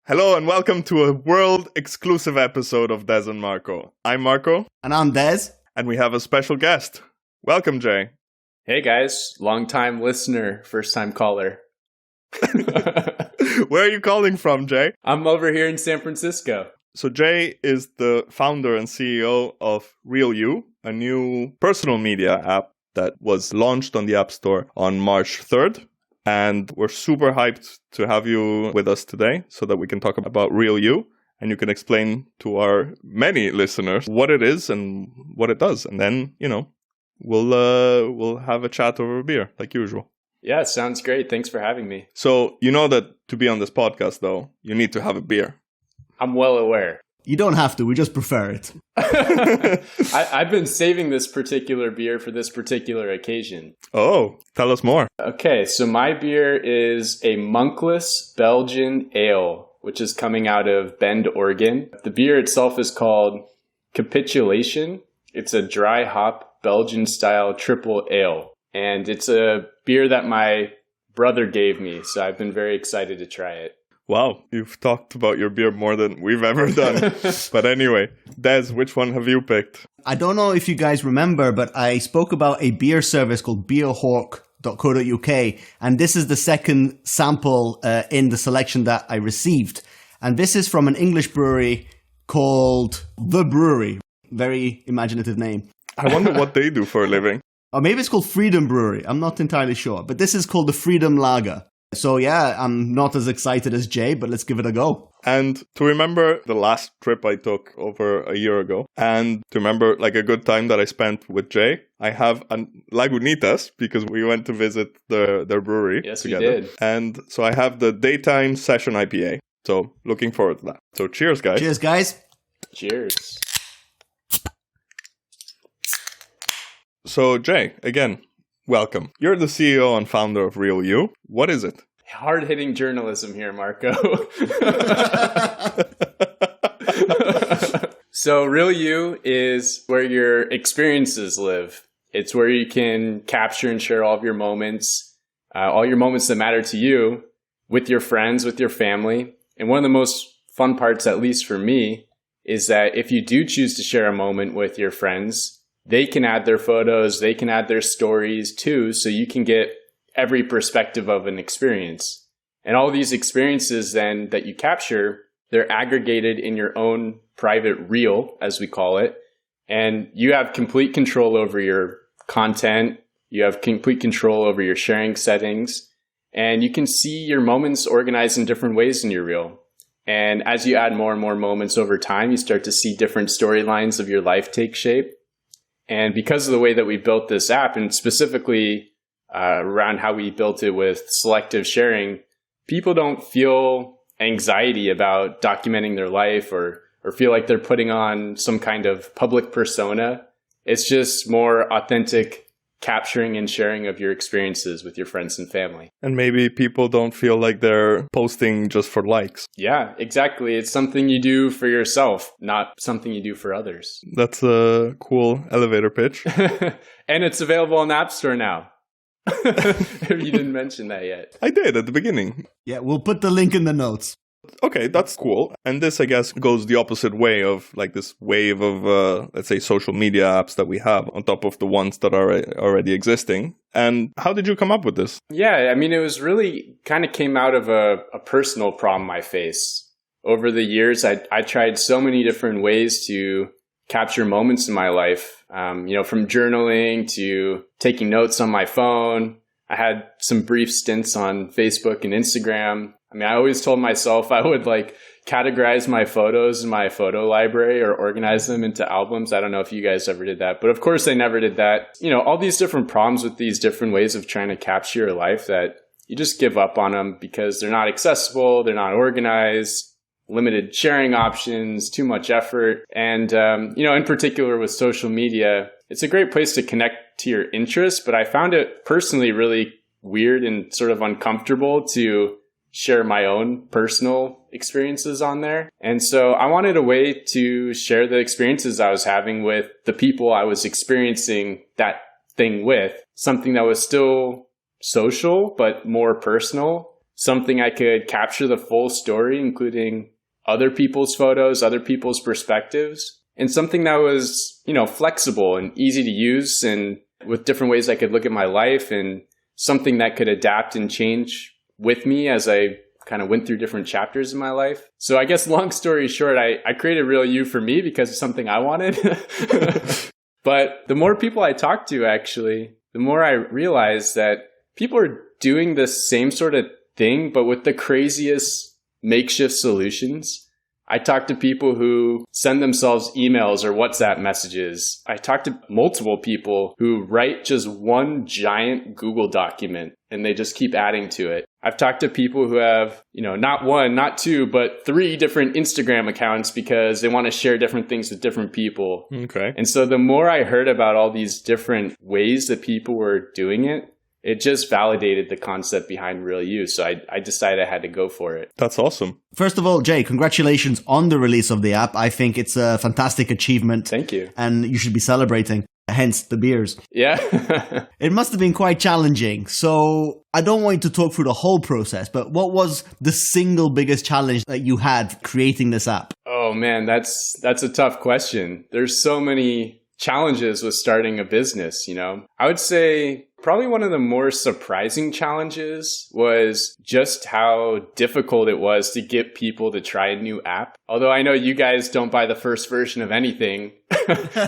Hello and welcome to a world-exclusive episode of Des and Marco. I'm Marco. And I'm Des. And we have a special guest. Welcome, Jay. Hey guys, long-time listener, first-time caller. Where are you calling from, Jay? I'm over here in San Francisco. So Jay is the founder and CEO of Real You, a new personal media app that was launched on the App Store on March 3rd. And we're super hyped to have you with us today so that we can talk about Real You and you can explain to our many listeners what it is and what it does. And then, we'll have a chat over a beer like usual. Yeah, sounds great. Thanks for having me. So you know that to be on this podcast, though, you need to have a beer. I'm well aware. You don't have to. We just prefer it. I've been saving this particular beer for this particular occasion. Oh, tell us more. Okay, so my beer is a Monkless Belgian ale, which is coming out of Bend, Oregon. The beer itself is called Capitulation. It's a dry hop Belgian style triple ale. And it's a beer that my brother gave me, so I've been very excited to try it. Wow, you've talked about your beer more than we've ever done. But anyway, Des, which one have you picked? I don't know if you guys remember, but I spoke about a beer service called beerhawk.co.uk, and this is the second sample in the selection that I received. And this is from an English brewery called The Brewery. Very imaginative name. I wonder what they do for a living. Or maybe it's called Freedom Brewery. I'm not entirely sure. But this is called the Freedom Lager. So yeah, I'm not as excited as Jay, but let's give it a go. And to remember the last trip I took over a year ago, and to remember like a good time that I spent with Jay, I have a Lagunitas because we went to visit their brewery together. Yes, we did. And so I have the daytime session IPA. So looking forward to that. So cheers, guys. Cheers, guys. Cheers. So Jay, again, welcome. You're the CEO and founder of Real You. What is it? Hard-hitting journalism here, Marco. So Real You is where your experiences live. It's where you can capture and share all of your moments that matter to you with your friends, with your family. And one of the most fun parts, at least for me, is that if you do choose to share a moment with your friends, they can add their photos, they can add their stories too, so you can get every perspective of an experience. And all these experiences then that you capture, they're aggregated in your own private reel, as we call it. And you have complete control over your content. You have complete control over your sharing settings. And you can see your moments organized in different ways in your reel. And as you add more and more moments over time, you start to see different storylines of your life take shape. And because of the way that we built this app, and specifically around how we built it with selective sharing, people don't feel anxiety about documenting their life or feel like they're putting on some kind of public persona. It's just more authentic capturing and sharing of your experiences with your friends and family. And maybe people don't feel like they're posting just for likes. Yeah, exactly. It's something you do for yourself, not something you do for others. That's a cool elevator pitch. And it's available on the App Store now. If you didn't mention that yet. I did at the beginning. Yeah, we'll put the link in the notes. Okay, that's cool. And this, I guess, goes the opposite way of like this wave of, let's say, social media apps that we have on top of the ones that are already existing. And how did you come up with this? Yeah, I mean, it was really kind of came out of a personal problem I face. Over the years, I tried so many different ways to capture moments in my life, from journaling to taking notes on my phone. I had some brief stints on Facebook and Instagram. I mean, I always told myself I would categorize my photos in my photo library or organize them into albums. I don't know if you guys ever did that, but of course I never did that. All these different problems with these different ways of trying to capture your life that you just give up on them because they're not accessible, they're not organized, limited sharing options, too much effort. And, in particular with social media, it's a great place to connect to your interests, but I found it personally really weird and sort of uncomfortable to share my own personal experiences on there. And so I wanted a way to share the experiences I was having with the people I was experiencing that thing with, something that was still social, but more personal. something I could capture the full story, including other people's photos, other people's perspectives, and something that was, flexible and easy to use and with different ways I could look at my life, and something that could adapt and change with me as I kind of went through different chapters in my life. So I guess long story short, I created Real You for me because it's something I wanted. But the more people I talked to, actually, the more I realized that people are doing the same sort of thing, but with the craziest makeshift solutions. I talk to people who send themselves emails or WhatsApp messages. I talk to multiple people who write just one giant Google document and they just keep adding to it. I've talked to people who have, not one, not two, but 3 different Instagram accounts because they want to share different things with different people. Okay. And so the more I heard about all these different ways that people were doing it, it just validated the concept behind Real You. So I decided I had to go for it. That's awesome. First of all, Jay, congratulations on the release of the app. I think it's a fantastic achievement. Thank you. And you should be celebrating, hence the beers. Yeah. It must have been quite challenging. So I don't want you to talk through the whole process, but what was the single biggest challenge that you had creating this app? Oh man, that's a tough question. There's so many challenges with starting a business, I would say probably one of the more surprising challenges was just how difficult it was to get people to try a new app. Although I know you guys don't buy the first version of anything.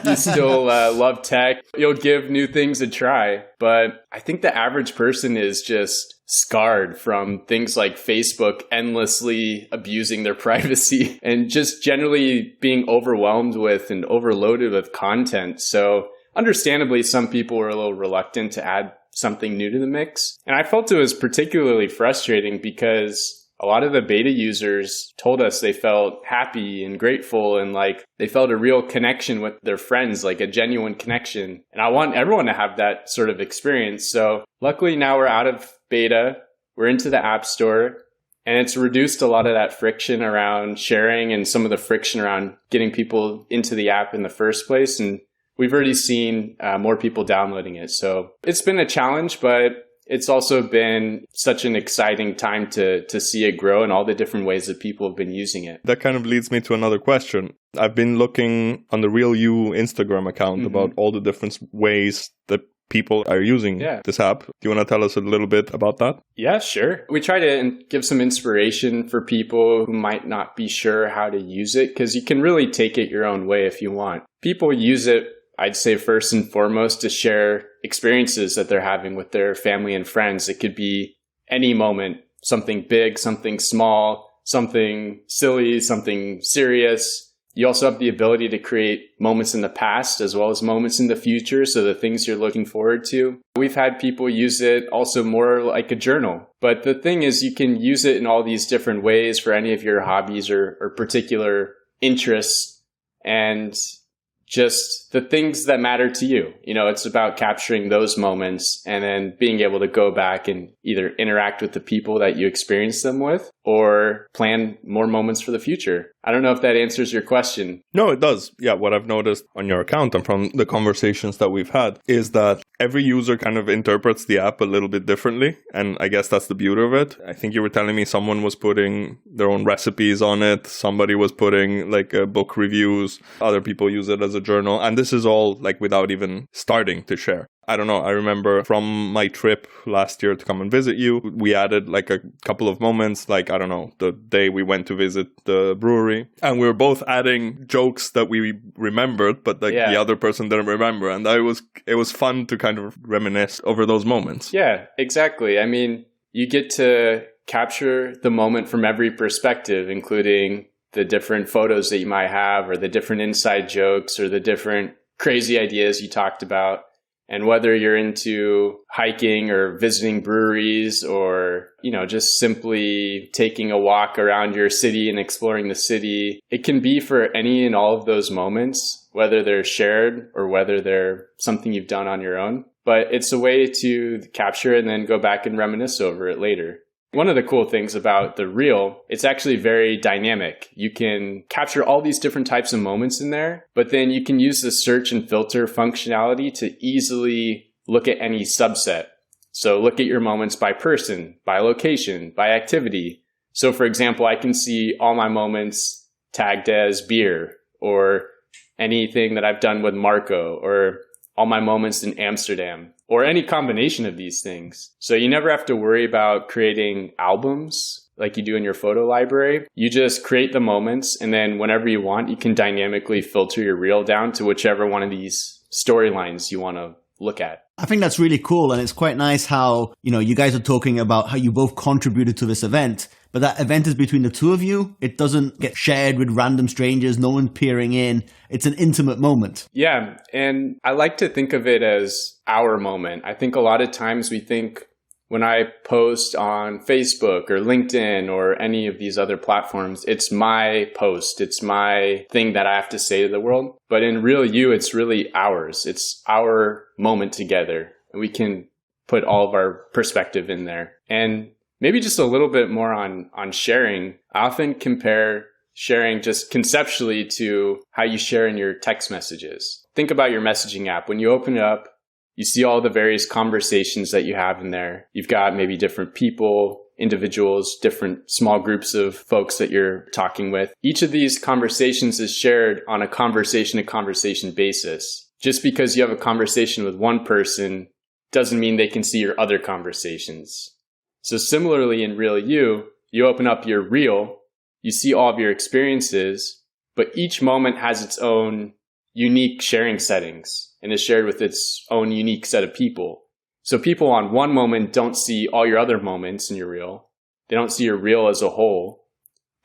You still love tech. You'll give new things a try. But I think the average person is just scarred from things like Facebook endlessly abusing their privacy and just generally being overwhelmed with and overloaded with content. So understandably, some people were a little reluctant to add something new to the mix. And I felt it was particularly frustrating because a lot of the beta users told us they felt happy and grateful and like they felt a real connection with their friends, like a genuine connection. And I want everyone to have that sort of experience. So luckily now we're out of beta, we're into the App Store, and it's reduced a lot of that friction around sharing and some of the friction around getting people into the app in the first place. And we've already seen more people downloading it. So it's been a challenge, but it's also been such an exciting time to see it grow and all the different ways that people have been using it. That kind of leads me to another question. I've been looking on the Real You Instagram account about all the different ways that people are using this app. Do you want to tell us a little bit about that? Yeah, sure. We try to give some inspiration for people who might not be sure how to use it, because you can really take it your own way if you want. People use it, I'd say, first and foremost to share experiences that they're having with their family and friends. It could be any moment, something big, something small, something silly, something serious. You also have the ability to create moments in the past as well as moments in the future, so the things you're looking forward to. We've had people use it also more like a journal. But the thing is, you can use it in all these different ways for any of your hobbies or particular interests and just the things that matter to you. It's about capturing those moments and then being able to go back and either interact with the people that you experience them with or plan more moments for the future. I don't know if that answers your question. No, it does. Yeah, what I've noticed on your account and from the conversations that we've had is that every user kind of interprets the app a little bit differently. And I guess that's the beauty of it. I think you were telling me someone was putting their own recipes on it. Somebody was putting like book reviews. Other people use it as a journal. And this is all like without even starting to share. I don't know. I remember from my trip last year to come and visit you, we added like a couple of moments, like, I don't know, the day we went to visit the brewery. And we were both adding jokes that we remembered, but like the other person didn't remember. And it was fun to kind of reminisce over those moments. Yeah, exactly. I mean, you get to capture the moment from every perspective, including the different photos that you might have or the different inside jokes or the different crazy ideas you talked about. And whether you're into hiking or visiting breweries or, just simply taking a walk around your city and exploring the city, it can be for any and all of those moments, whether they're shared or whether they're something you've done on your own. But it's a way to capture it and then go back and reminisce over it later. One of the cool things about the Reel, it's actually very dynamic. You can capture all these different types of moments in there, but then you can use the search and filter functionality to easily look at any subset. So look at your moments by person, by location, by activity. So for example, I can see all my moments tagged as beer, or anything that I've done with Marco, or all my moments in Amsterdam, or any combination of these things. So you never have to worry about creating albums like you do in your photo library. You just create the moments, and then whenever you want, you can dynamically filter your reel down to whichever one of these storylines you want to look at. I think that's really cool. And it's quite nice how, you guys are talking about how you both contributed to this event, but that event is between the two of you. It doesn't get shared with random strangers, no one peering in. It's an intimate moment. Yeah. And I like to think of it as our moment. I think a lot of times we think when I post on Facebook or LinkedIn or any of these other platforms, it's my post. It's my thing that I have to say to the world. But in Real You, it's really ours. It's our moment together. And we can put all of our perspective in there. And maybe just a little bit more on sharing. I often compare sharing just conceptually to how you share in your text messages. Think about your messaging app. When you open it up, you see all the various conversations that you have in there. You've got maybe different people, individuals, different small groups of folks that you're talking with. Each of these conversations is shared on a conversation-to-conversation basis. Just because you have a conversation with one person doesn't mean they can see your other conversations. So similarly in Real You, you open up your reel, you see all of your experiences, but each moment has its own unique sharing settings and is shared with its own unique set of people. So people on one moment don't see all your other moments in your reel. They don't see your reel as a whole.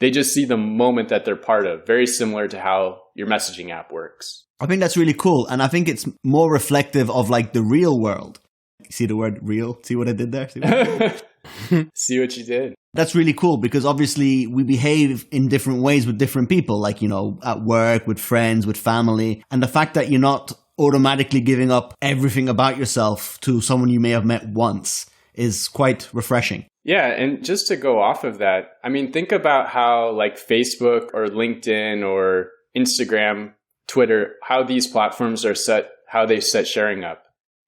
They just see the moment that they're part of, very similar to how your messaging app works. I think that's really cool. And I think it's more reflective of like the real world. See the word real? See what I did there? See what you did. That's really cool because obviously we behave in different ways with different people, like, at work, with friends, with family. And the fact that you're not automatically giving up everything about yourself to someone you may have met once is quite refreshing. Yeah. And just to go off of that, I mean, think about how like Facebook or LinkedIn or Instagram, Twitter, how these platforms are set, how they set sharing up.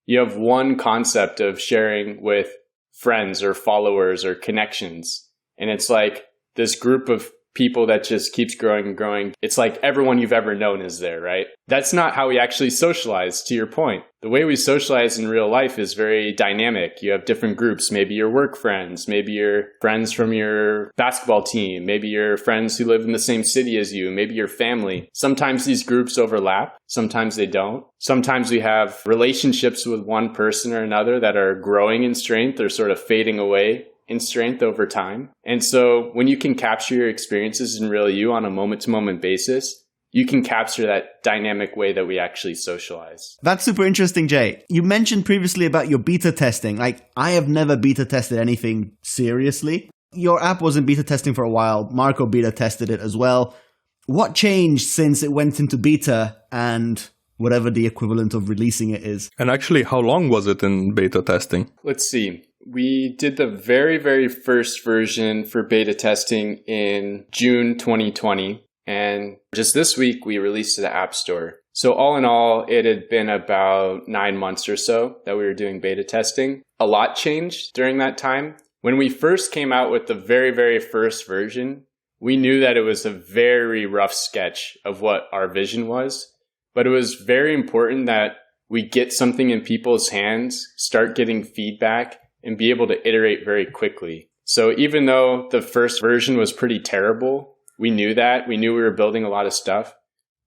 You have one concept of sharing with friends or followers or connections. And it's like this group of people that just keeps growing and growing. It's like everyone you've ever known is there, right? That's not how we actually socialize, to your point. The way we socialize in real life is very dynamic. You have different groups, maybe your work friends, maybe your friends from your basketball team, maybe your friends who live in the same city as you, maybe your family. Sometimes these groups overlap, sometimes they don't. Sometimes we have relationships with one person or another that are growing in strength or sort of fading away in strength over time. And so when you can capture your experiences in Real You on a moment-to-moment basis, you can capture that dynamic way that we actually socialize. That's super interesting, Jay. You mentioned previously about your beta testing. Like, I have never beta tested anything seriously. Your app was in beta testing for a while. Marco beta tested it as well. What changed since it went into beta and whatever the equivalent of releasing it is? And actually, how long was it in beta testing? Let's see. We did the very, very first version for beta testing in June 2020. And just this week, we released to the App Store. So all in all, it had been about 9 months or so that we were doing beta testing. A lot changed during that time. When we first came out with the very, very first version, we knew that it was a very rough sketch of what our vision was. But it was very important that we get something in people's hands, start getting feedback, and be able to iterate very quickly. So even though the first version was pretty terrible, we knew that. We knew we were building a lot of stuff.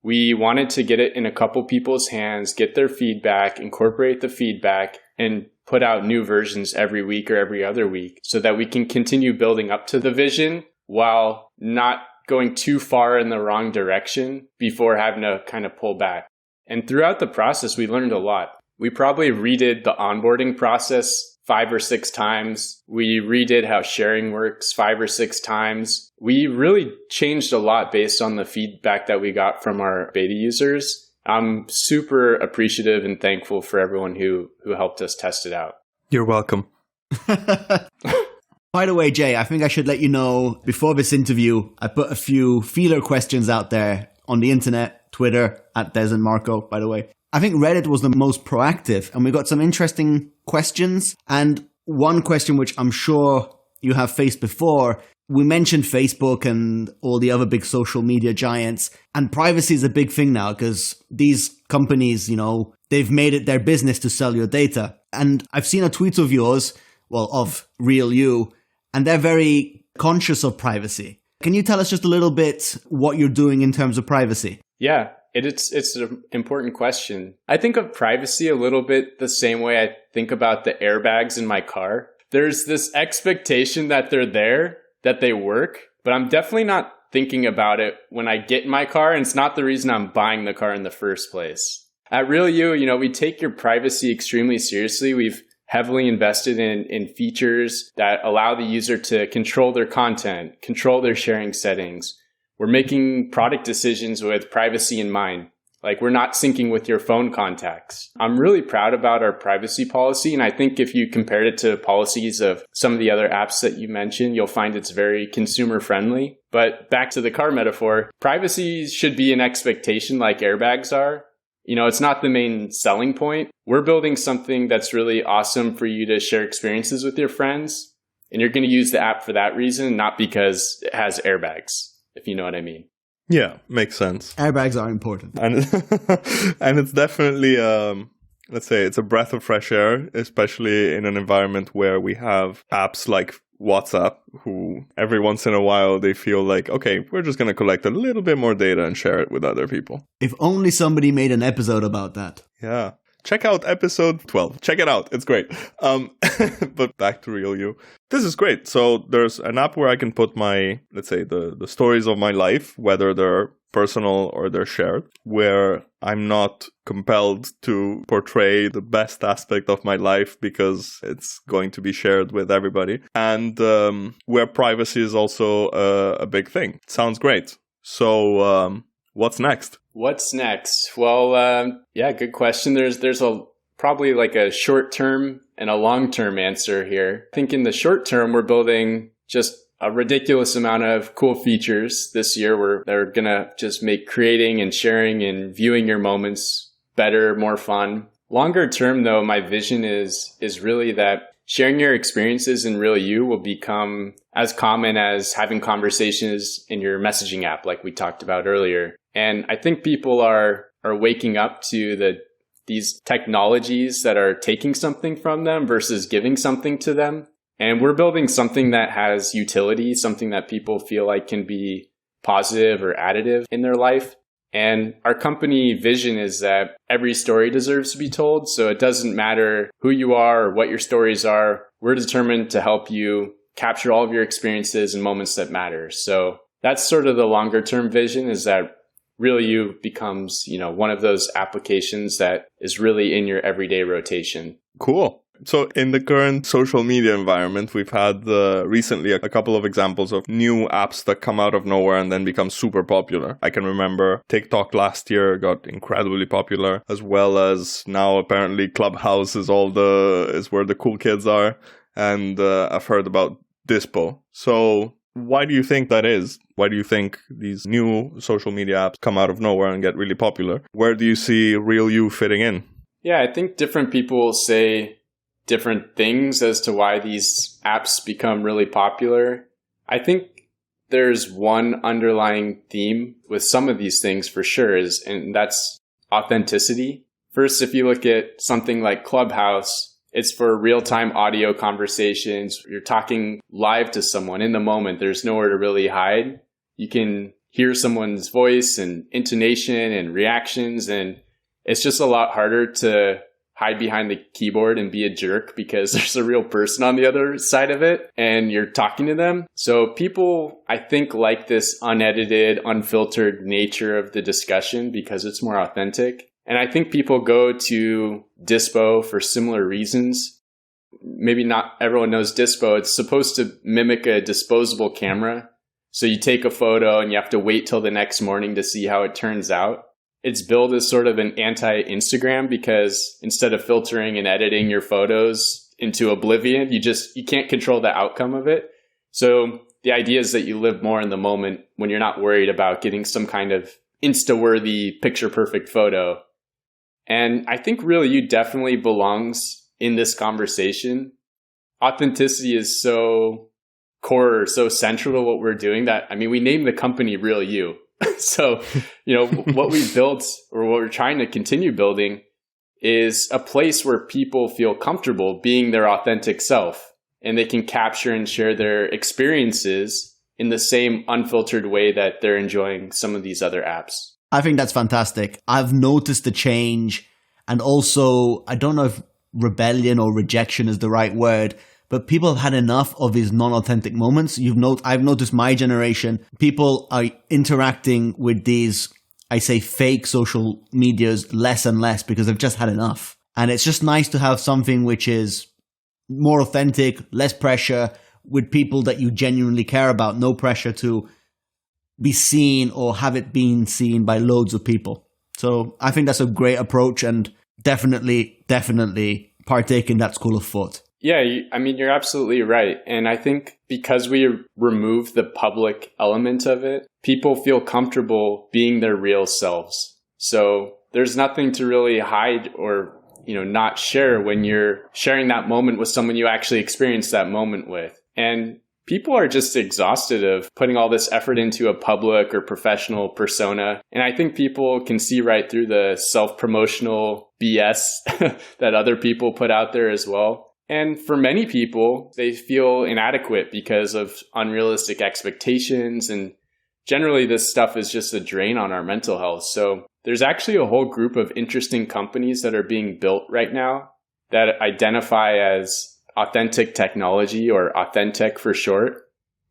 We wanted to get it in a couple people's hands, get their feedback, incorporate the feedback, and put out new versions every week or every other week so that we can continue building up to the vision while not going too far in the wrong direction before having to kind of pull back. And throughout the process, we learned a lot. We probably redid the onboarding process 5 or 6 times. We redid how sharing works 5 or 6 times. We really changed a lot based on the feedback that we got from our beta users. I'm super appreciative and thankful for everyone who helped us test it out. You're welcome. By the way, Jay, I think I should let you know, before this interview, I put a few feeler questions out there on the internet, Twitter, @Des and Marco, by the way. I think Reddit was the most proactive, and we got some interesting questions. And one question which I'm sure you have faced before, we mentioned Facebook and all the other big social media giants, and privacy is a big thing now because these companies, they've made it their business to sell your data. And I've seen a tweet of yours, of Real You, and they're very conscious of privacy. Can you tell us just a little bit what you're doing in terms of privacy? Yeah, it's an important question. I think of privacy a little bit the same way I think about the airbags in my car. There's this expectation that they're there, that they work, but I'm definitely not thinking about it when I get in my car, and it's not the reason I'm buying the car in the first place. At Real You, we take your privacy extremely seriously. We've heavily invested in features that allow the user to control their content, control their sharing settings. We're making product decisions with privacy in mind. Like, we're not syncing with your phone contacts. I'm really proud about our privacy policy. And I think if you compared it to policies of some of the other apps that you mentioned, you'll find it's very consumer friendly. But back to the car metaphor, privacy should be an expectation like airbags are. It's not the main selling point. We're building something that's really awesome for you to share experiences with your friends. And you're going to use the app for that reason, not because it has airbags, if you know what I mean. Yeah, makes sense. Airbags are important. And and it's definitely, let's say, it's a breath of fresh air, especially in an environment where we have apps like WhatsApp, who every once in a while they feel like, okay, we're just going to collect a little bit more data and share it with other people. If only somebody made an episode about that. Yeah. Check out episode 12. Check it out. It's great. But back to Real You. This is great. So there's an app where I can put my, let's say, the stories of my life, whether they're personal or they're shared, where I'm not compelled to portray the best aspect of my life because it's going to be shared with everybody. And where privacy is also a big thing. Sounds great. So what's next? What's next? Well, good question. There's probably like a short term and a long term answer here. I think in the short term, we're building just a ridiculous amount of cool features this year. They're gonna just make creating and sharing and viewing your moments better, more fun. Longer term, though, my vision is really that sharing your experiences in Real You will become as common as having conversations in your messaging app, like we talked about earlier. And I think people are waking up to these technologies that are taking something from them versus giving something to them. And we're building something that has utility, something that people feel like can be positive or additive in their life. And our company vision is that every story deserves to be told. So it doesn't matter who you are or what your stories are. We're determined to help you capture all of your experiences and moments that matter. So that's sort of the longer term vision, is that Real You becomes, one of those applications that is really in your everyday rotation. Cool. So in the current social media environment, we've had recently a couple of examples of new apps that come out of nowhere and then become super popular. I can remember TikTok last year got incredibly popular, as well as now apparently Clubhouse is where the cool kids are. And I've heard about Dispo. So why do you think that is? Why do you think these new social media apps come out of nowhere and get really popular? Where do you see Real You fitting in? Yeah, I think different people say different things as to why these apps become really popular. I think there's one underlying theme with some of these things for sure, and that's authenticity. First, if you look at something like Clubhouse, it's for real-time audio conversations. You're talking live to someone in the moment. There's nowhere to really hide. You can hear someone's voice and intonation and reactions, and it's just a lot harder to hide behind the keyboard and be a jerk because there's a real person on the other side of it and you're talking to them. So people, I think, like this unedited, unfiltered nature of the discussion because it's more authentic. And I think people go to Dispo for similar reasons. Maybe not everyone knows Dispo. It's supposed to mimic a disposable camera. So you take a photo and you have to wait till the next morning to see how it turns out. It's billed as sort of an anti-Instagram because instead of filtering and editing your photos into oblivion, you can't control the outcome of it. So the idea is that you live more in the moment when you're not worried about getting some kind of Insta-worthy, picture-perfect photo. And I think Real You definitely belongs in this conversation. authenticity is so core, so central to what we're doing that, I mean, we named the company Real You. So, what we built or what we're trying to continue building is a place where people feel comfortable being their authentic self and they can capture and share their experiences in the same unfiltered way that they're enjoying some of these other apps. I think that's fantastic. I've noticed the change, and also, I don't know if rebellion or rejection is the right word, but people have had enough of these non-authentic moments. I've noticed my generation, people are interacting with these, I say, fake social medias less and less because they've just had enough. And it's just nice to have something which is more authentic, less pressure, with people that you genuinely care about. No pressure to be seen or have it being seen by loads of people. So I think that's a great approach, and definitely partake in that school of thought. Yeah, you're absolutely right. And I think because we remove the public element of it, people feel comfortable being their real selves. So there's nothing to really hide or, not share when you're sharing that moment with someone you actually experienced that moment with. And people are just exhausted of putting all this effort into a public or professional persona. And I think people can see right through the self-promotional BS that other people put out there as well. And for many people, they feel inadequate because of unrealistic expectations. And generally, this stuff is just a drain on our mental health. So there's actually a whole group of interesting companies that are being built right now that identify as authentic technology, or authentic for short.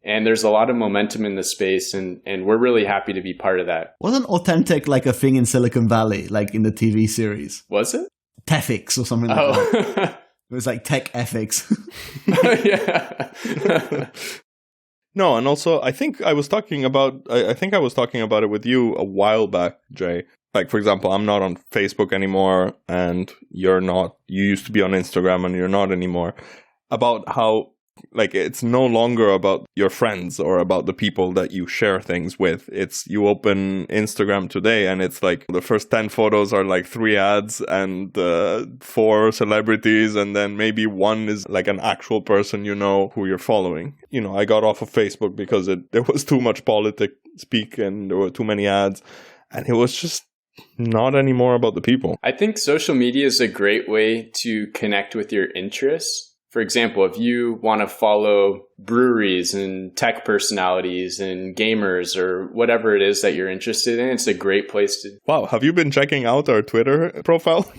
And there's a lot of momentum in the space, and we're really happy to be part of that. Wasn't authentic like a thing in Silicon Valley, like in the TV series? Was it? Tethics or something like that. It was like tech ethics. Yeah. No, and also I think I was talking about it with you a while back, Jay. Like, for example, I'm not on Facebook anymore, and you're not. You used to be on Instagram, and you're not anymore. About how, like, it's no longer about your friends or about the people that you share things with. It's, you open Instagram today, and it's like the first 10 photos are like 3 ads and 4 celebrities, and then maybe one is like an actual person who you're following. I got off of Facebook because there was too much politic speak and there were too many ads, and it was just not anymore about the people. I think social media is a great way to connect with your interests. For example, if you want to follow breweries and tech personalities and gamers or whatever it is that you're interested in, it's a great place to... Wow, have you been checking out our Twitter profile?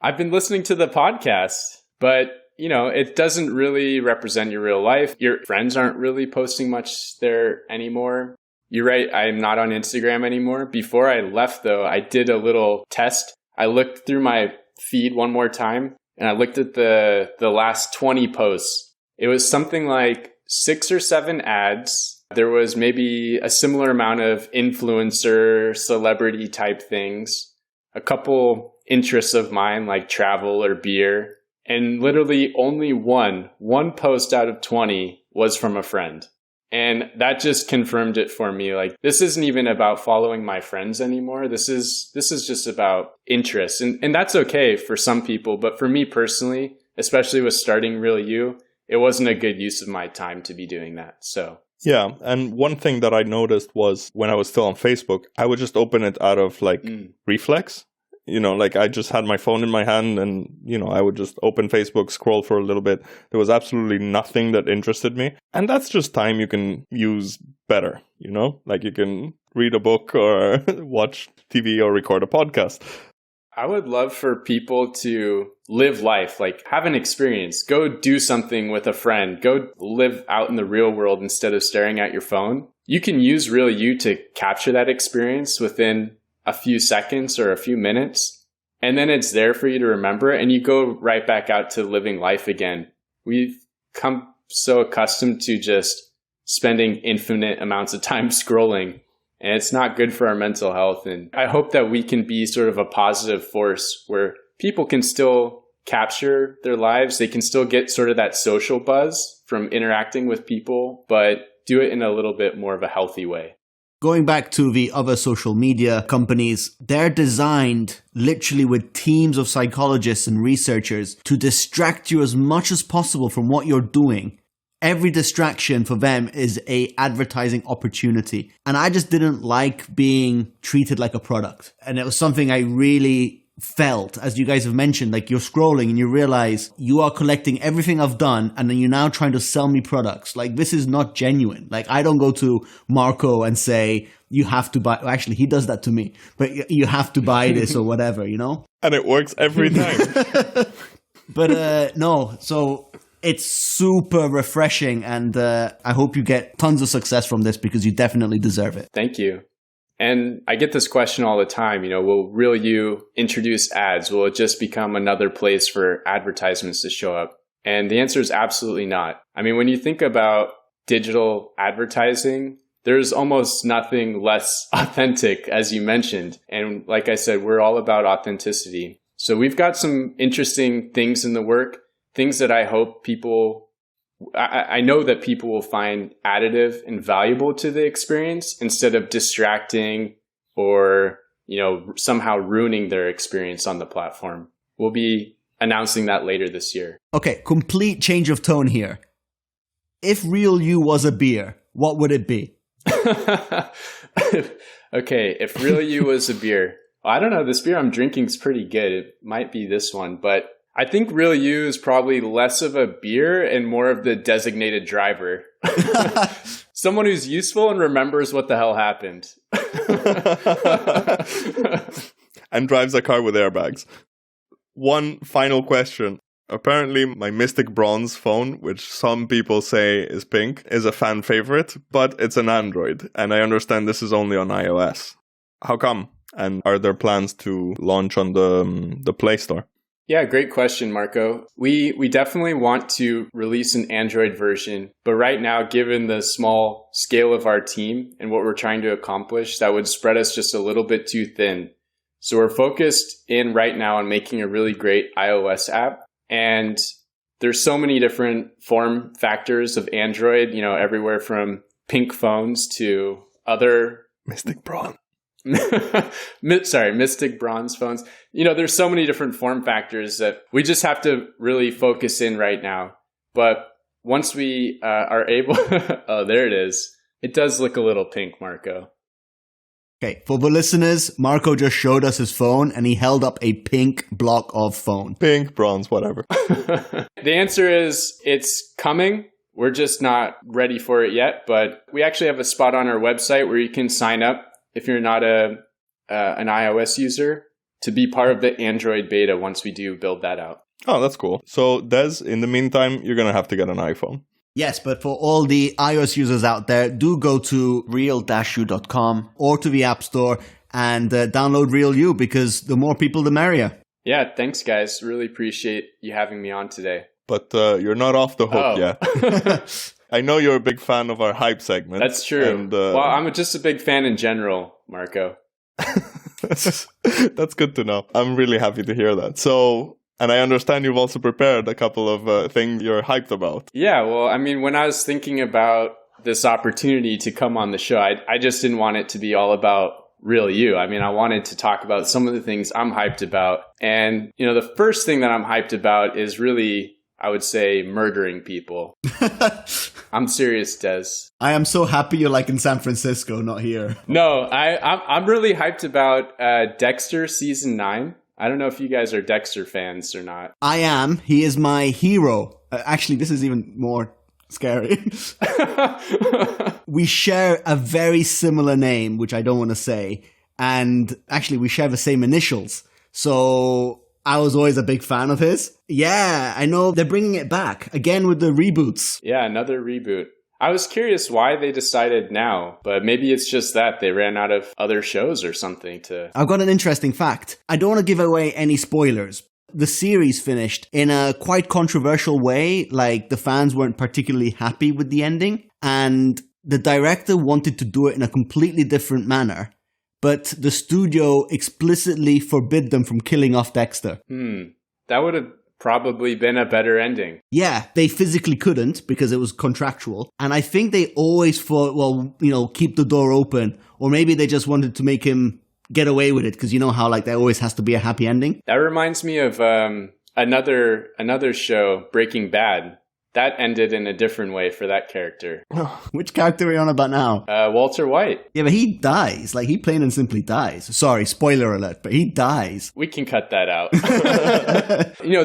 I've been listening to the podcast, but it doesn't really represent your real life. Your friends aren't really posting much there anymore. You're right, I'm not on Instagram anymore. Before I left, though, I did a little test. I looked through my feed one more time, and I looked at the last 20 posts. It was something like 6 or 7 ads. There was maybe a similar amount of influencer, celebrity type things, a couple interests of mine like travel or beer, and literally only one post out of 20 was from a friend. And that just confirmed it for me. Like, this isn't even about following my friends anymore. This is just about interest. And that's okay for some people. But for me personally, especially with starting Real You, it wasn't a good use of my time to be doing that. So yeah. And one thing that I noticed was when I was still on Facebook, I would just open it out of reflex. Like I just had my phone in my hand and, I would just open Facebook, scroll for a little bit. There was absolutely nothing that interested me. And that's just time you can use better, like you can read a book or watch TV or record a podcast. I would love for people to live life, like have an experience, go do something with a friend, go live out in the real world instead of staring at your phone. You can use Real You to capture that experience within a few seconds or a few minutes, and then it's there for you to remember, and you go right back out to living life again. We've come so accustomed to just spending infinite amounts of time scrolling, and it's not good for our mental health. And I hope that we can be sort of a positive force where people can still capture their lives. They can still get sort of that social buzz from interacting with people, but do it in a little bit more of a healthy way. Going back to the other social media companies, they're designed literally with teams of psychologists and researchers to distract you as much as possible from what you're doing. Every distraction for them is a advertising opportunity. And I just didn't like being treated like a product. And it was something I really felt, as you guys have mentioned, like you're scrolling and you realize you are collecting everything I've done and then you're now trying to sell me products. Like, this is not genuine. Like, I don't go to Marco and say, you have to buy, actually he does that to me, but you have to buy this or whatever, you know? And it works every time. But no, so it's super refreshing, and I hope you get tons of success from this because you definitely deserve it. Thank you. And I get this question all the time, will Real You introduce ads? Will it just become another place for advertisements to show up? And the answer is absolutely not. I mean, when you think about digital advertising, there's almost nothing less authentic, as you mentioned. And like I said, we're all about authenticity. So we've got some interesting things in the work, things that I hope I know that people will find additive and valuable to the experience instead of distracting or, somehow ruining their experience on the platform. We'll be announcing that later this year. Okay, complete change of tone here. If Real You was a beer, what would it be? Okay, if Real You was a beer, I don't know, this beer I'm drinking is pretty good. It might be this one, but I think Real You is probably less of a beer and more of the designated driver. Someone who's useful and remembers what the hell happened. And drives a car with airbags. One final question. Apparently, my Mystic Bronze phone, which some people say is pink, is a fan favorite, but it's an Android. And I understand this is only on iOS. How come? And are there plans to launch on the Play Store? Yeah, great question, Marco. We definitely want to release an Android version, but right now, given the small scale of our team and what we're trying to accomplish, that would spread us just a little bit too thin. So we're focused in right now on making a really great iOS app. And there's so many different form factors of Android, everywhere from pink phones to other Mystic Bronze. Mystic Bronze phones. There's so many different form factors that we just have to really focus in right now. But once we are able, oh, there it is. It does look a little pink, Marco. Okay, for the listeners, Marco just showed us his phone and he held up a pink block of phone. Pink, bronze, whatever. The answer is it's coming. We're just not ready for it yet, but we actually have a spot on our website where you can sign up if you're not an iOS user to be part of the Android beta once we do build that out. Oh, that's cool. So, Des, in the meantime, you're going to have to get an iPhone. Yes, but for all the iOS users out there, do go to real-u.com or to the App Store and download Real You, because the more people, the merrier. Yeah, thanks, guys. Really appreciate you having me on today. But you're not off the hook yet. I know you're a big fan of our hype segment. That's true. And, well, I'm just a big fan in general, Marco. That's good to know. I'm really happy to hear that. So, and I understand you've also prepared a couple of things you're hyped about. Yeah, well, I mean, when I was thinking about this opportunity to come on the show, I just didn't want it to be all about Real You. I mean, I wanted to talk about some of the things I'm hyped about. And, the first thing that I'm hyped about is really, I would say, murdering people. I'm serious, Des. I am so happy you're in San Francisco, not here. No, I'm really hyped about Dexter Season 9. I don't know if you guys are Dexter fans or not. I am. He is my hero. Actually, this is even more scary. We share a very similar name, which I don't want to say. And actually, we share the same initials. So I was always a big fan of his. Yeah, I know they're bringing it back again with the reboots. Yeah, another reboot. I was curious why they decided now, but maybe it's just that they ran out of other shows or something to... I've got an interesting fact. I don't want to give away any spoilers. The series finished in a quite controversial way, the fans weren't particularly happy with the ending, and the director wanted to do it in a completely different manner, but the studio explicitly forbid them from killing off Dexter. That would have probably been a better ending. Yeah, they physically couldn't because it was contractual. And I think they always thought, well, keep the door open. Or maybe they just wanted to make him get away with it because you know how like there always has to be a happy ending. That reminds me of another show, Breaking Bad. That ended in a different way for that character. Which character are you on about now? Walter White. Yeah, but he dies. Like, he plain and simply dies. Sorry, spoiler alert, but he dies. We can cut that out.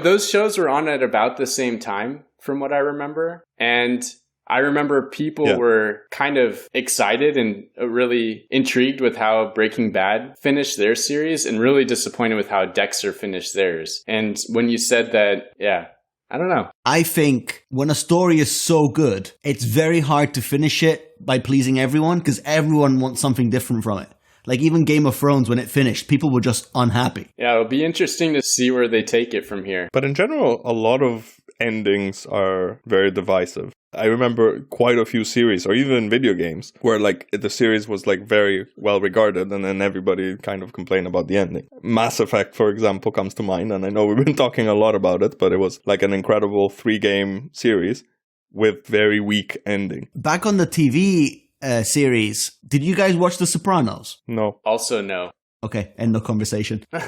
Those shows were on at about the same time, from what I remember. And I remember people were kind of excited and really intrigued with how Breaking Bad finished their series and really disappointed with how Dexter finished theirs. And when you said that, I don't know. I think when a story is so good, it's very hard to finish it by pleasing everyone because everyone wants something different from it. Like even Game of Thrones, when it finished, people were just unhappy. Yeah, it'll be interesting to see where they take it from here. But in general, a lot of endings are very divisive. I remember quite a few series or even video games where like the series was like very well regarded and then everybody kind of complained about the ending. Mass Effect, for example, comes to mind. And I know we've been talking a lot about it, but it was like an incredible 3-game series with very weak ending. Back on the TV series, did you guys watch The Sopranos? No. Also no. Okay, end of conversation. But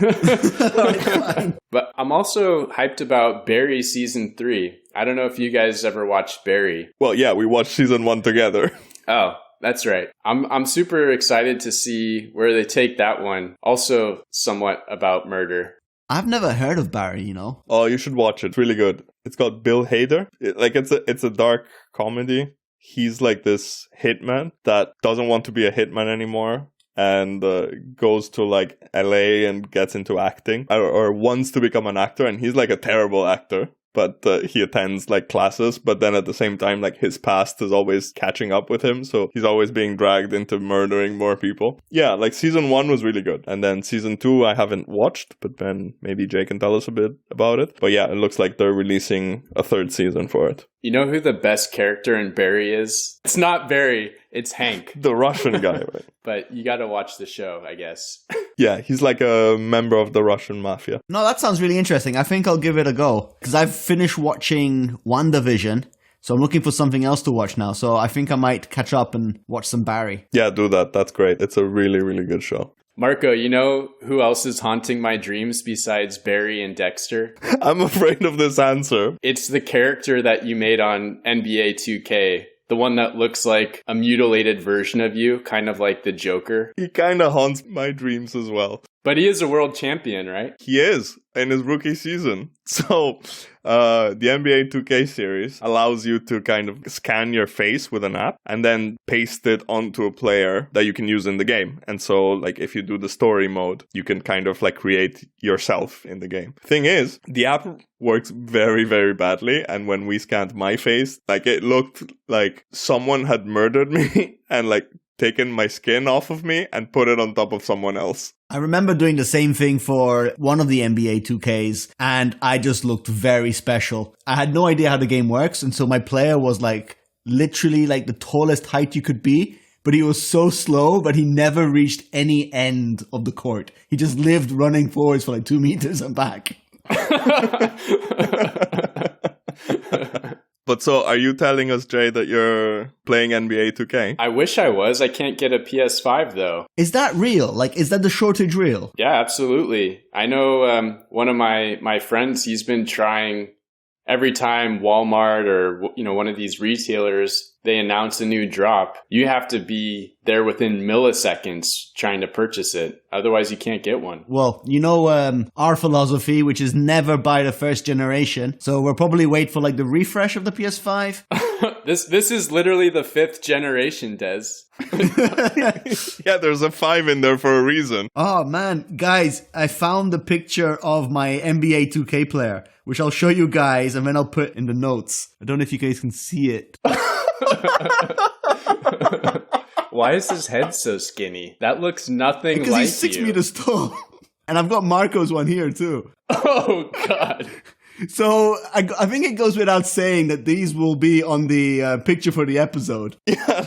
I'm also hyped about Barry Season 3. I don't know if you guys ever watched Barry. Well, yeah, we watched Season 1 together. Oh, that's right. I'm super excited to see where they take that one. Also somewhat about murder. I've never heard of Barry, Oh, you should watch it. It's really good. It's called Bill Hader. It's a dark comedy. He's like this hitman that doesn't want to be a hitman anymore. And goes to like LA and gets into acting or wants to become an actor. And he's like a terrible actor, but he attends like classes. But then at the same time, like his past is always catching up with him. So he's always being dragged into murdering more people. Yeah, like season 1 was really good. And then season 2, I haven't watched, but then maybe Jay can tell us a bit about it. But yeah, it looks like they're releasing a 3rd season for it. You know who the best character in Barry is? It's not Barry, it's Hank. The Russian guy, right? But you got to watch the show, I guess. Yeah, he's like a member of the Russian mafia. No, that sounds really interesting. I think I'll give it a go. Because I've finished watching WandaVision, so I'm looking for something else to watch now. So I think I might catch up and watch some Barry. Yeah, do that. That's great. It's a really, really good show. Marco, you know who else is haunting my dreams besides Barry and Dexter? I'm afraid of this answer. It's the character that you made on NBA 2K. The one that looks like a mutilated version of you, kind of like the Joker. He kind of haunts my dreams as well. But he is a world champion, right? He is, in his rookie season. So, the NBA 2K series allows you to kind of scan your face with an app and then paste it onto a player that you can use in the game. And so, like, if you do the story mode, you can kind of, like, create yourself in the game. Thing is, the app works very, very badly. And when we scanned my face, like, it looked like someone had murdered me and, like, taken my skin off of me and put it on top of someone else. I remember doing the same thing for one of the NBA 2Ks, and I just looked very special. I had no idea how the game works, and so my player was like literally like the tallest height you could be, but he was so slow, but he never reached any end of the court. He just lived running forwards for like 2 meters and back. But so, are you telling us, Jay, that you're playing NBA 2K? I wish I was. I can't get a PS5, though. Is that real? Like, is that the shortage real? Yeah, absolutely. I know one of my friends, he's been trying every time Walmart or, one of these retailers, they announce a new drop, you have to be there within milliseconds trying to purchase it. Otherwise, you can't get one. Well, our philosophy, which is never buy the first generation. So we'll probably wait for like the refresh of the PS5. This is literally the 5th generation, Des. Yeah, there's a 5 in there for a reason. Oh, man. Guys, I found the picture of my NBA 2K player, which I'll show you guys and then I'll put in the notes. I don't know if you guys can see it. Why is his head so skinny? That looks nothing because like he's 6 you. meters tall. And I've got Marco's one here too. Oh, God. So I think it goes without saying that these will be on the picture for the episode. Yeah,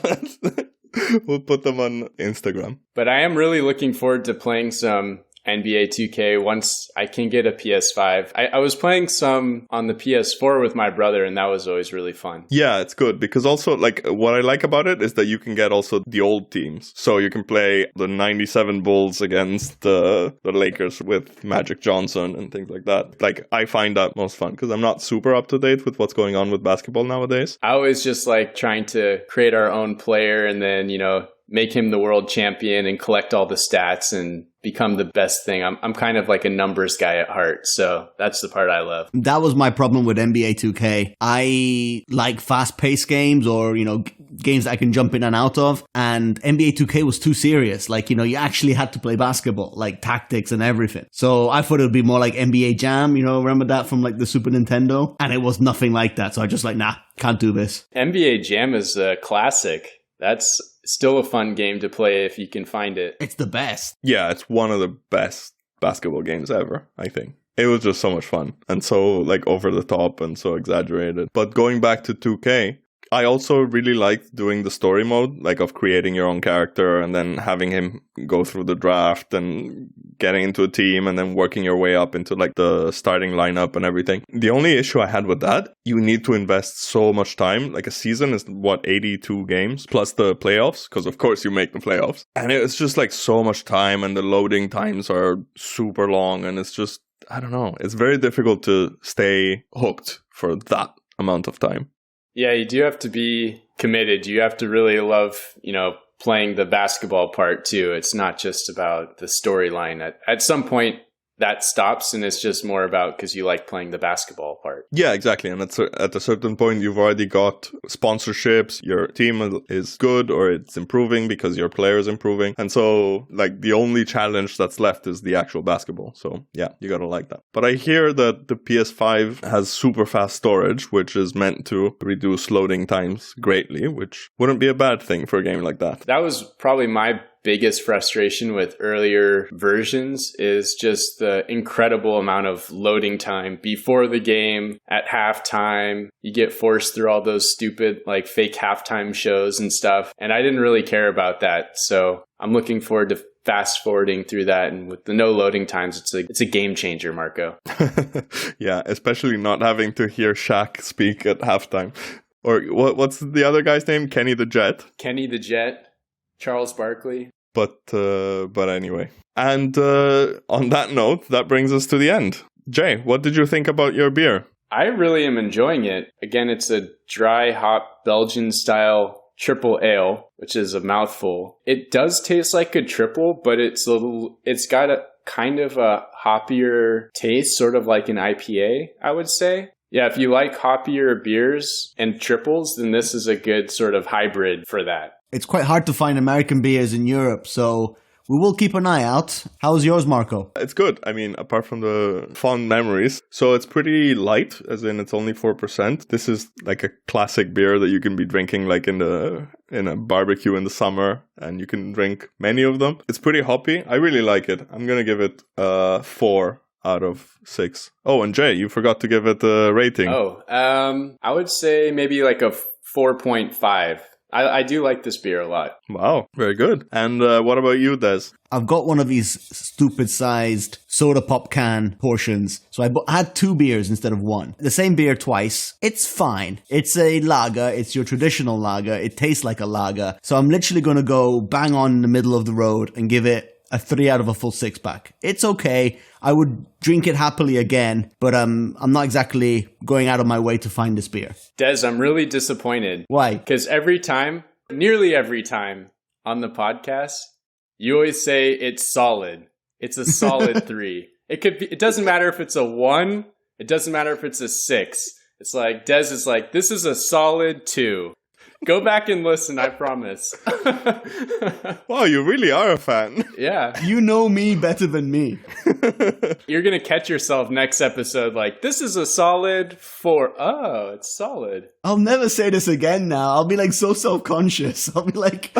we'll put them on Instagram. But I am really looking forward to playing some NBA 2K once I can get a PS5. I was playing some on the PS4 with my brother, and that was always really fun. Yeah, it's good because also like what I like about it is that you can get also the old teams. So you can play the 97 Bulls against the Lakers with Magic Johnson and things like that. Like I find that most fun because I'm not super up to date with what's going on with basketball nowadays. I always just like trying to create our own player and then, make him the world champion and collect all the stats and become the best thing. I'm kind of like a numbers guy at heart. So that's the part I love. That was my problem with NBA 2K. I like fast-paced games or, games that I can jump in and out of. And NBA 2K was too serious. Like, you actually had to play basketball, like tactics and everything. So I thought it would be more like NBA Jam, remember that from like the Super Nintendo? And it was nothing like that. So I just like, nah, can't do this. NBA Jam is a classic. That's still a fun game to play if you can find it. It's the best. Yeah, it's one of the best basketball games ever, I think. It was just so much fun and so like over the top and so exaggerated. But going back to 2K, I also really liked doing the story mode, like of creating your own character and then having him go through the draft and getting into a team and then working your way up into like the starting lineup and everything. The only issue I had with that, you need to invest so much time. Like a season is 82 games plus the playoffs, because of course you make the playoffs. And it's just like so much time and the loading times are super long and it's just, I don't know, it's very difficult to stay hooked for that amount of time. Yeah, you do have to be committed. You have to really love, playing the basketball part too. It's not just about the storyline. At some point, that stops and it's just more about because you like playing the basketball part. Yeah, exactly. And at a certain point, you've already got sponsorships. Your team is good or it's improving because your player is improving. And so like the only challenge that's left is the actual basketball. So yeah, you got to like that. But I hear that the PS5 has super fast storage, which is meant to reduce loading times greatly, which wouldn't be a bad thing for a game like that. That was probably my biggest frustration with earlier versions is just the incredible amount of loading time before the game, at halftime. You get forced through all those stupid like fake halftime shows and stuff. And I didn't really care about that. So I'm looking forward to fast forwarding through that. And with the no loading times, it's a game changer, Marco. Yeah, especially not having to hear Shaq speak at halftime. Or what's the other guy's name? Kenny the Jet. Kenny the Jet. Charles Barkley. But anyway. And on that note, that brings us to the end. Jay, what did you think about your beer? I really am enjoying it. Again, it's a dry hop Belgian style triple ale, which is a mouthful. It does taste like a triple, but it's got a kind of a hoppier taste, sort of like an IPA, I would say. Yeah, if you like hoppier beers and triples, then this is a good sort of hybrid for that. It's quite hard to find American beers in Europe, so we will keep an eye out. How's yours, Marco? It's good. I mean, apart from the fond memories. So it's pretty light, as in it's only 4%. This is like a classic beer that you can be drinking like in a barbecue in the summer, and you can drink many of them. It's pretty hoppy. I really like it. I'm going to give it 4 out of 6. Oh, and Jay, you forgot to give it a rating. I would say maybe like a 4.5. I do like this beer a lot. Wow, very good. And what about you, Des? I've got one of these stupid-sized soda pop can portions. So I had 2 beers instead of 1. The same beer twice. It's fine. It's a lager. It's your traditional lager. It tastes like a lager. So I'm literally going to go bang on in the middle of the road and give it a 3 out of a full 6-pack. It's okay. I would drink it happily again, but I'm not exactly going out of my way to find this beer. Des, I'm really disappointed. Why? Because nearly every time on the podcast, you always say it's solid. It's a solid 3. It doesn't matter if it's a 1. It doesn't matter if it's a 6. It's like, Des is like, this is a solid 2. Go back and listen, I promise. Wow, you really are a fan. Yeah. You know me better than me. You're going to catch yourself next episode like, this is a solid 4. Oh, it's solid. I'll never say this again now. I'll be like so self-conscious. I'll be like...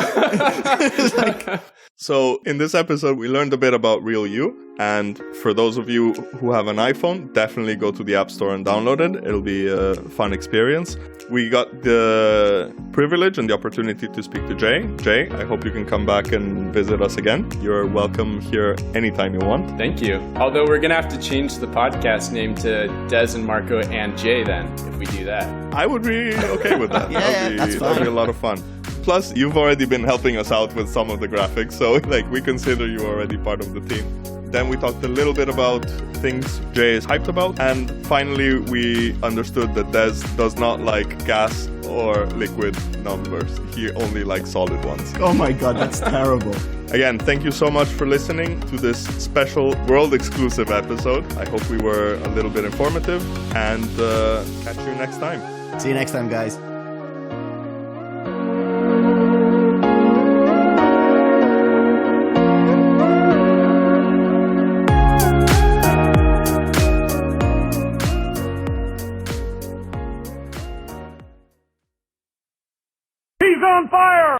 So in this episode, we learned a bit about Real You. And for those of you who have an iPhone, definitely go to the App Store and download it. It'll be a fun experience. We got the privilege and the opportunity to speak to Jay. Jay, I hope you can come back and visit us again. You're welcome here anytime you want. Thank you. Although we're going to have to change the podcast name to Des and Marco and Jay then, if we do that. I would be okay with that. That's fine. That'd be a lot of fun. Plus, you've already been helping us out with some of the graphics, so we consider you already part of the team. Then we talked a little bit about things Jay is hyped about, and finally we understood that Des does not like gas or liquid numbers. He only likes solid ones. Oh my god, that's terrible. Again, thank you so much for listening to this special world-exclusive episode. I hope we were a little bit informative, and catch you next time. See you next time, guys. He's on fire!